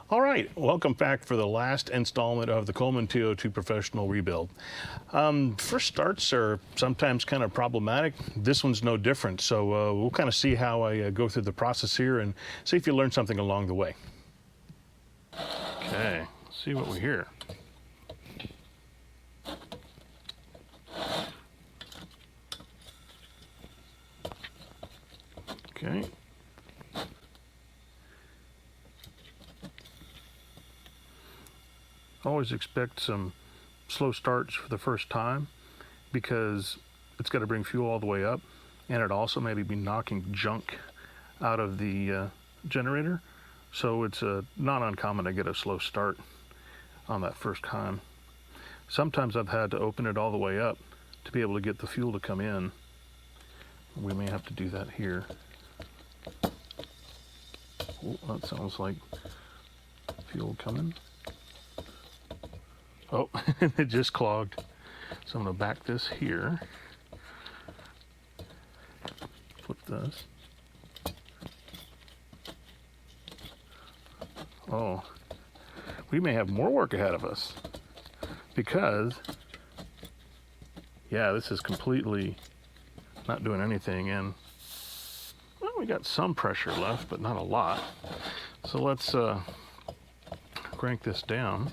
All right, welcome back for the last installment of the Coleman 202 Professional Rebuild. First starts are sometimes kind of problematic. This one's no different, so we'll kind of see how I go through the process here and see if you learn something along the way. Okay, let's see what we hear. Okay. Always expect some slow starts for the first time because it's got to bring fuel all the way up, and it also maybe be knocking junk out of the generator. So it's not uncommon to get a slow start on that first time. Sometimes I've had to open it all the way up to be able to get the fuel to come in. We may have to do that here. Oh, that sounds like fuel coming. Oh, it just clogged. So I'm going to back this here. Flip this. Oh, we may have more work ahead of us because, yeah, this is completely not doing anything, and well, we got some pressure left, but not a lot. So let's crank this down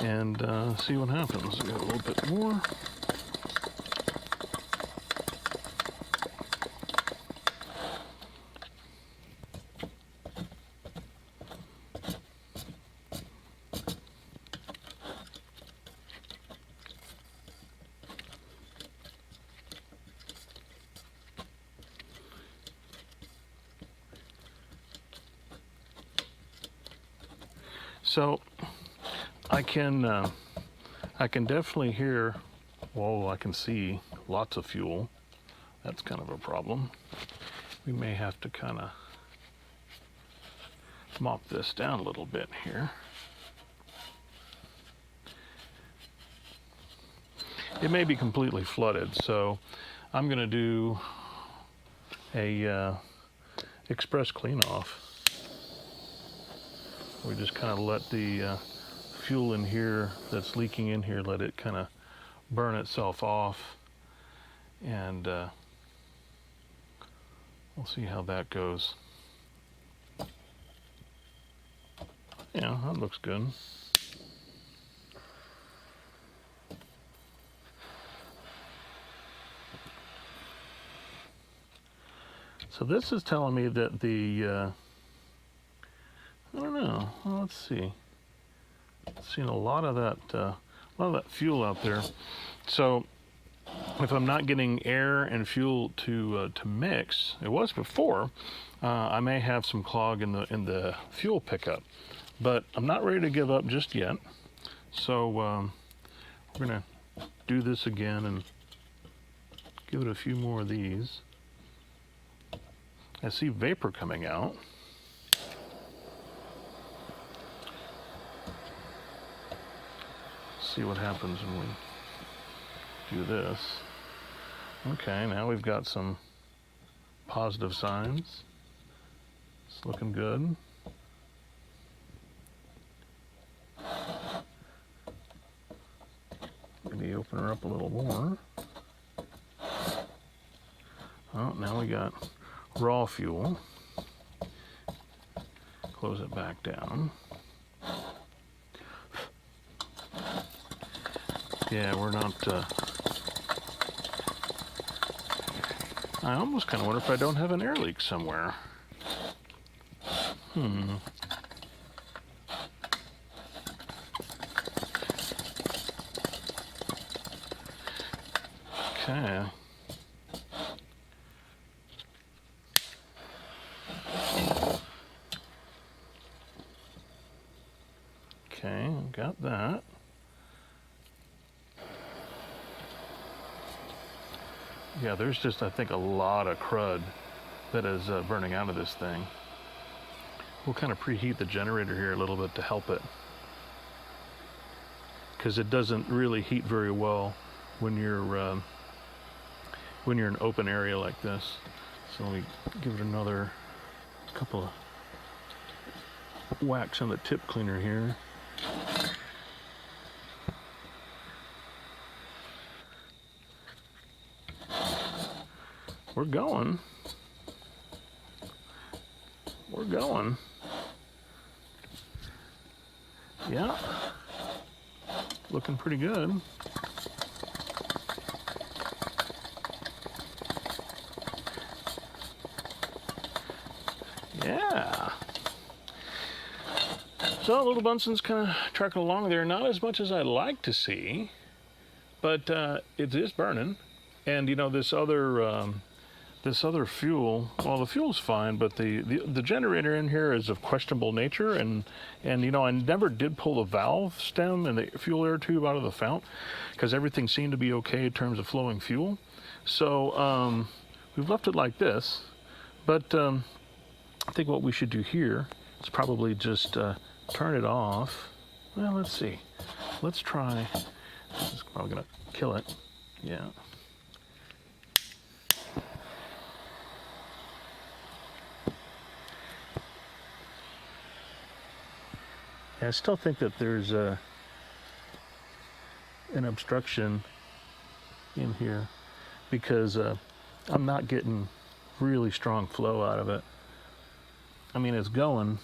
and see what happens. We got a little bit more. So I can definitely hear, whoa, I can see lots of fuel. That's kind of a problem. We may have to kind of mop this down a little bit here. It may be completely flooded, so I'm going to do a express clean off. We just kind of let the fuel in here that's leaking in here, let it kind of burn itself off, and we'll see how that goes. Yeah, that looks good. So this is telling me that the I don't know. Well, let's see. Seen a lot of that fuel out there. So if I'm not getting air and fuel to mix, it was before, I may have some clog in the fuel pickup. But I'm not ready to give up just yet. So we're gonna do this again and give it a few more of these. I see vapor coming out. See what happens when we do this. Okay, now we've got some positive signs. It's looking good. Maybe open her up a little more. Oh, now we got raw fuel. Close it back down. Yeah, we're not, I almost kind of wonder if I don't have an air leak somewhere. Okay. Okay, got that. Yeah, there's just, I think, a lot of crud that is burning out of this thing. We'll kind of preheat the generator here a little bit to help it, because it doesn't really heat very well when you're in an open area like this. So let me give it another couple of wax on the tip cleaner here. We're going. We're going. Yeah. Looking pretty good. Yeah. So little Bunsen's kind of trucking along there. Not as much as I'd like to see, but it is burning. And you know, this other fuel, well, the fuel's fine, but the generator in here is of questionable nature, and you know, I never did pull the valve stem and the fuel air tube out of the fount because everything seemed to be okay in terms of flowing fuel. So we've left it like this, but I think what we should do here is probably just turn it off. Well, let's see. Let's try. This is probably gonna kill it. Yeah. I still think that there's an obstruction in here because I'm not getting really strong flow out of it. I mean, it's going,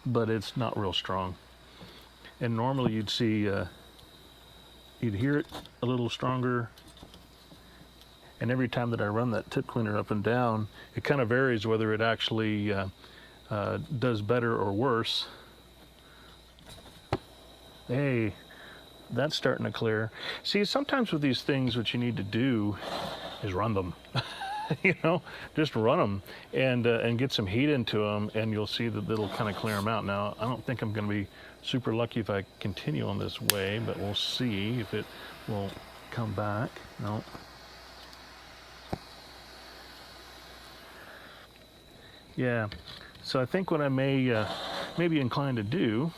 but it's not real strong. And normally you'd see, you'd hear it a little stronger. And every time that I run that tip cleaner up and down, it kind of varies whether it actually does better or worse. Hey, that's starting to clear. See, sometimes with these things, what you need to do is run them. You know, just run them and get some heat into them, and you'll see that it'll kind of clear them out. Now, I don't think I'm going to be super lucky if I continue on this way, but we'll see if it will come back. No. Yeah. So I think what I may be inclined to do.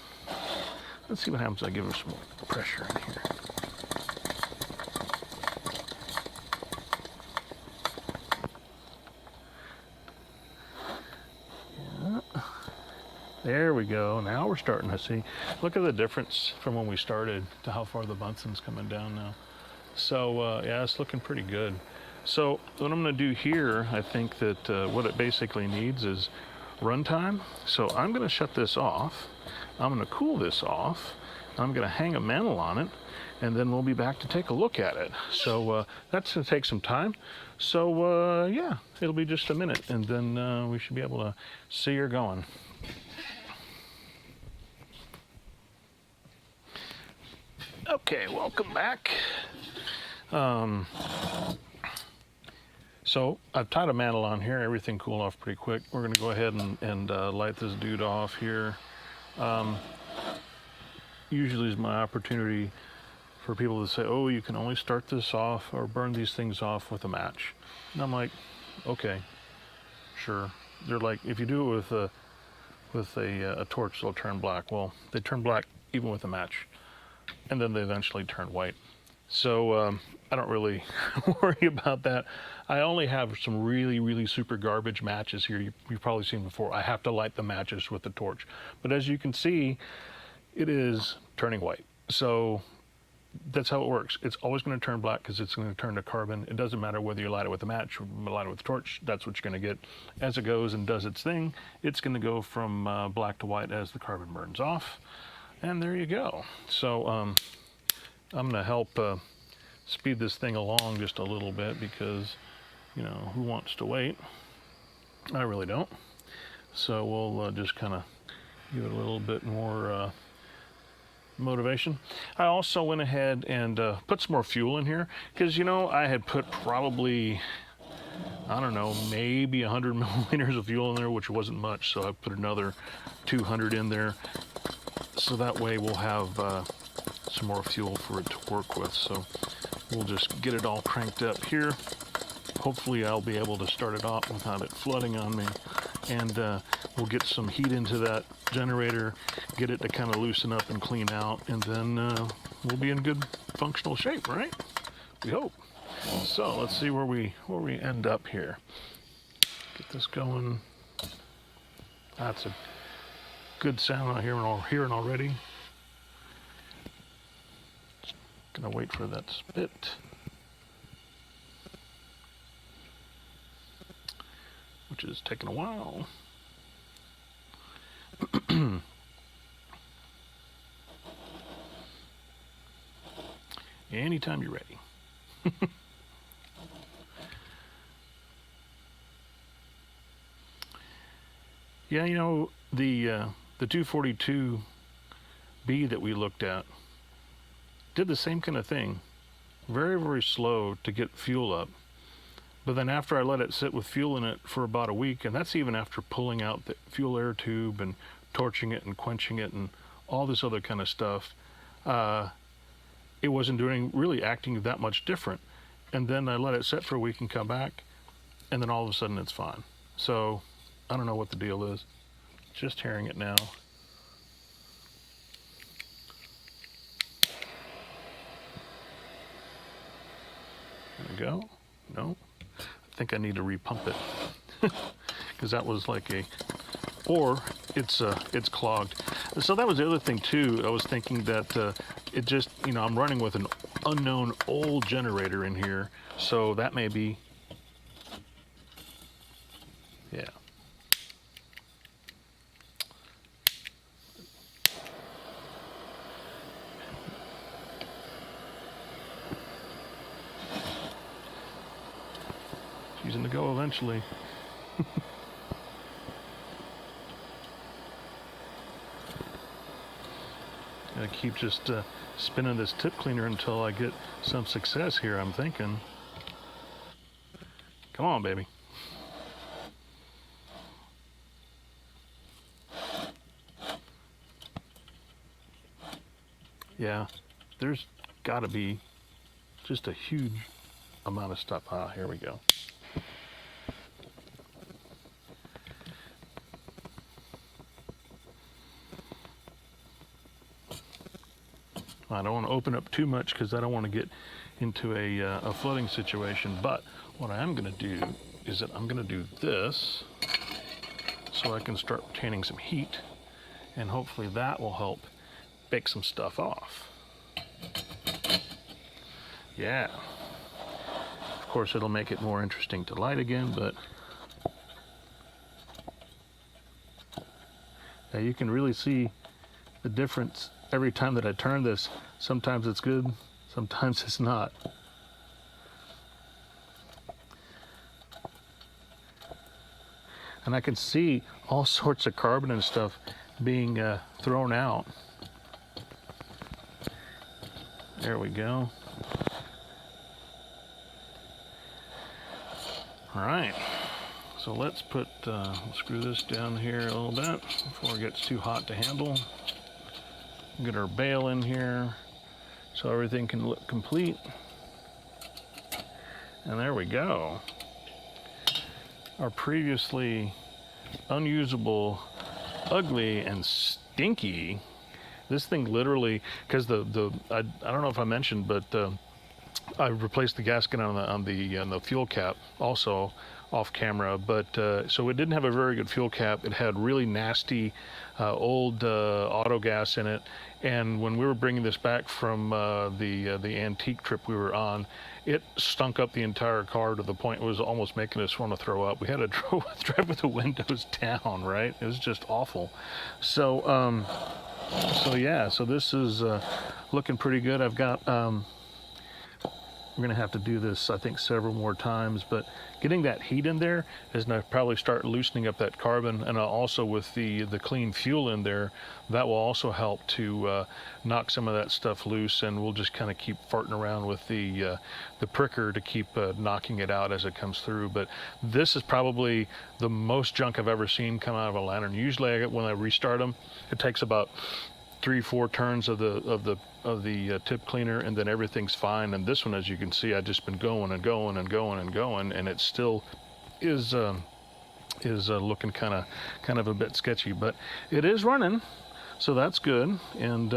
Let's see what happens if I give her some more pressure in here. Yeah. There we go. Now we're starting to see. Look at the difference from when we started to how far the Bunsen's coming down now. So yeah, it's looking pretty good. So what I'm going to do here, I think that what it basically needs is runtime. So I'm going to shut this off. I'm going to cool this off. I'm going to hang a mantle on it, and then we'll be back to take a look at it. So that's going to take some time. So yeah, it'll be just a minute, and then we should be able to see her going. Okay, welcome back. So I've tied a mantle on here. Everything cooled off pretty quick. We're going to go ahead and light this dude off here. Usually is my opportunity for people to say, oh, you can only start this off or burn these things off with a match. And I'm like, okay, sure. They're like, if you do it with a torch, they'll turn black. Well, they turn black even with a match, and then they eventually turn white. So I don't really worry about that. I only have some really, really super garbage matches here. You've probably seen before. I have to light the matches with the torch. But as you can see, it is turning white. So that's how it works. It's always going to turn black because it's going to turn to carbon. It doesn't matter whether you light it with a match or light it with a torch. That's what you're going to get. As it goes and does its thing, it's going to go from black to white as the carbon burns off. And there you go. So I'm going to help speed this thing along just a little bit because, you know, who wants to wait? I really don't. So we'll just kind of give it a little bit more motivation. I also went ahead and put some more fuel in here because, you know, I had put probably, I don't know, maybe 100 milliliters of fuel in there, which wasn't much. So I put another 200 in there. So that way we'll have some more fuel for it to work with. So we'll just get it all cranked up here. Hopefully I'll be able to start it off without it flooding on me. And we'll get some heat into that generator, get it to kind of loosen up and clean out, and then we'll be in good functional shape, right? We hope. So let's see where we end up here. Get this going. good sound out here and hearing already. Gonna wait for that to spit. Which is taking a while. Anytime you're ready. Yeah, you know, the 242B that we looked at did the same kind of thing. Very, very slow to get fuel up. But then after I let it sit with fuel in it for about a week, and that's even after pulling out the fuel air tube and torching it and quenching it and all this other kind of stuff, it wasn't really acting that much different. And then I let it sit for a week and come back, and then all of a sudden it's fine. So I don't know what the deal is. Just hearing it now. There we go. No, I think I need to repump it because that was like or it's clogged. So that was the other thing too. I was thinking that it just, you know, I'm running with an unknown old generator in here, so that may be, yeah. She's gonna go eventually. I keep just spinning this tip cleaner until I get some success here, I'm thinking. Come on, baby. Yeah, there's gotta be just a huge amount of stuff. Ah, here we go. I don't want to open up too much because I don't want to get into a flooding situation. But what I am going to do is that I'm going to do this so I can start retaining some heat, and hopefully that will help bake some stuff off. Yeah. Of course, it'll make it more interesting to light again, but yeah, you can really see the difference every time that I turn this. Sometimes it's good, sometimes it's not. And I can see all sorts of carbon and stuff being thrown out. There we go. All right, so let's put, screw this down here a little bit before it gets too hot to handle. Get our bale in here so everything can look complete. And there we go. Our previously unusable, ugly, and stinky, this thing literally, because I don't know if I mentioned, but I replaced the gasket on the fuel cap also off camera, but so it didn't have a very good fuel cap. It had really nasty old auto gas in it, and when we were bringing this back from the antique trip we were on, it stunk up the entire car to the point it was almost making us want to throw up. We had to drive with the windows down, right? It was just awful. So yeah, so this is looking pretty good. I've got we're gonna have to do this, I think, several more times, but getting that heat in there is gonna probably start loosening up that carbon, and also with the clean fuel in there, that will also help to knock some of that stuff loose, and we'll just kind of keep farting around with the pricker to keep knocking it out as it comes through. But this is probably the most junk I've ever seen come out of a lantern. Usually when I restart them, it takes about 3-4 turns of the tip cleaner, and then everything's fine. And this one, as you can see, I've just been going and going and going and going, and it still is looking kind of a bit sketchy, but it is running, so that's good. And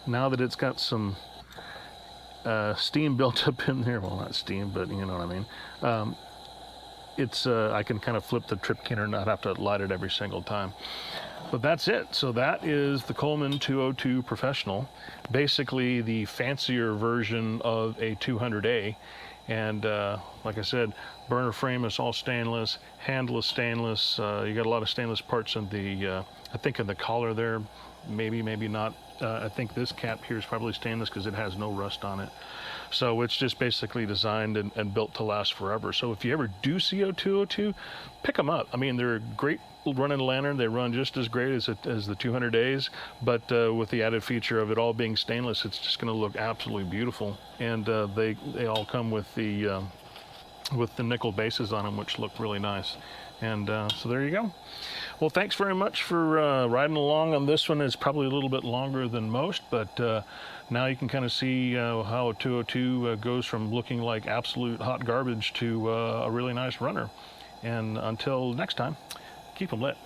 now that it's got some steam built up in there, well, not steam, but you know what I mean, it's I can kind of flip the tip cleaner and not have to light it every single time. But that's it. So that is the Coleman 202 Professional, basically the fancier version of a 200A. And like I said, burner frame is all stainless, handle is stainless. You got a lot of stainless parts in the, I think in the collar there, maybe not. I think this cap here is probably stainless because it has no rust on it. So it's just basically designed and built to last forever. So if you ever do see a 202, pick them up. I mean, they're a great running lantern. They run just as great as the 200As, but with the added feature of it all being stainless, it's just going to look absolutely beautiful. And they all come with the nickel bases on them, which look really nice. And so there you go. Well, thanks very much for riding along on this one. It's probably a little bit longer than most, but now you can kind of see how a 202 goes from looking like absolute hot garbage to a really nice runner. And until next time, keep them lit.